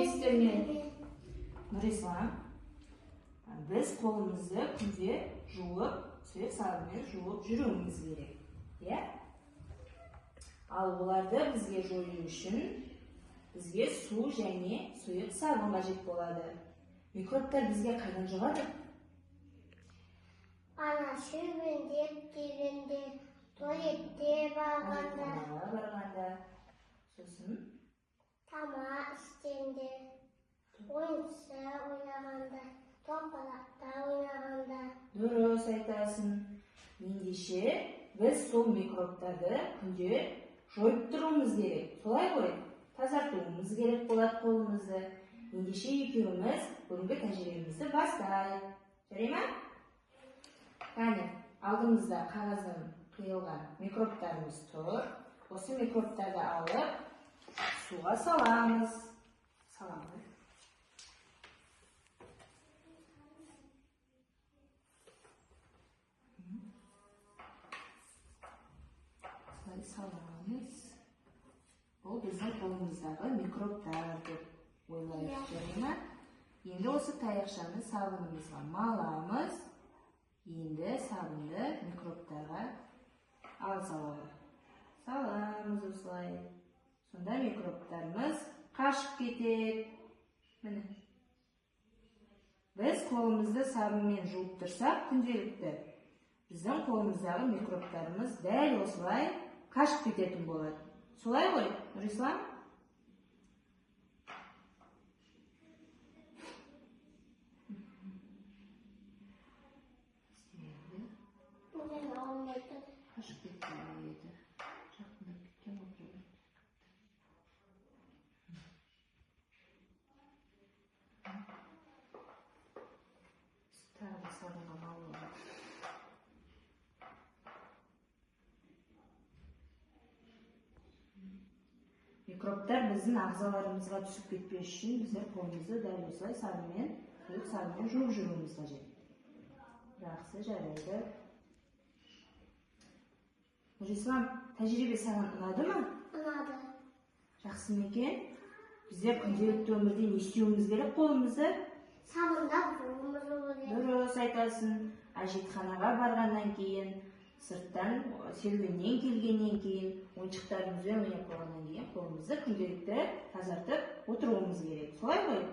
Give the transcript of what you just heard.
дейсіздер? Нұрислам, біз қолымызды күнде жуып, сұйық сабынмен жуып жүруіміз керек. Иә? Ал оларды бізге жою үшін бізге су және сұйық сабын қажет болады. Микробтар бізге қайдан жұғады? Ана шөбінде, тегінде, туалетте барғанда. Сосын? Тамақ істегенде, ойыншы ойнағанда, топалақта ойнағанда. Дұрыс айтасың. Ендеше біз сол микробтарды күнде жойып тұруымыз керек. Солай ғой? Тазартуымыз керек болады қолымызды. Ендеше екеуміз бүгінгі тәжірибемізді бастайық. Жарай ма? Кәне, алдымызда қағаздан қиылған микробтарымыз тұр. Осы микробтарды алып, суға саламыз. Саламыз. Саламыз. Бұл біздің қолымыздағы микробтар деп ойлайық, жарай ма? Енді осы таяқшаны сабынымызға маламыз. Енді сабынды микробтарға саламыз. Саламыз осылай. Сонда микробтарымыз қашып кетеді. Міне. Біз қолымызды сабынмен жуып тұрсақ күнделікті, біздің қолымыздағы микробтарымыз дәл осылай қашып кететін болады. Солай ғой, Нұрислам? Қашып кетеді. Жақындап кеткен отырады. Тағы да сабынға малуға. Микробтар біздің ағзаларымызға түсіп кетпес үшін біздер қолымызды дәл осылай сабынмен, сұйық сабынмен жуып жүруіміз қажет. Жақсы, жарайды. Нұрислам, тәжірибе саған ұнады ма? Ұнады. Жақсы ма екен? Біздер күнделікті өмірде не істеуіміз керек қолымызды? Сабындап жууымыз керек. Дұрыс айтасың. Әжетханаға барғаннан кейін, сырттан серуеннен келгеннен кейін, ойыншықтарымызбен ойнап болғаннан кейін қолымызды күнделікті тазартып отыруымыз керек. Солай ғой?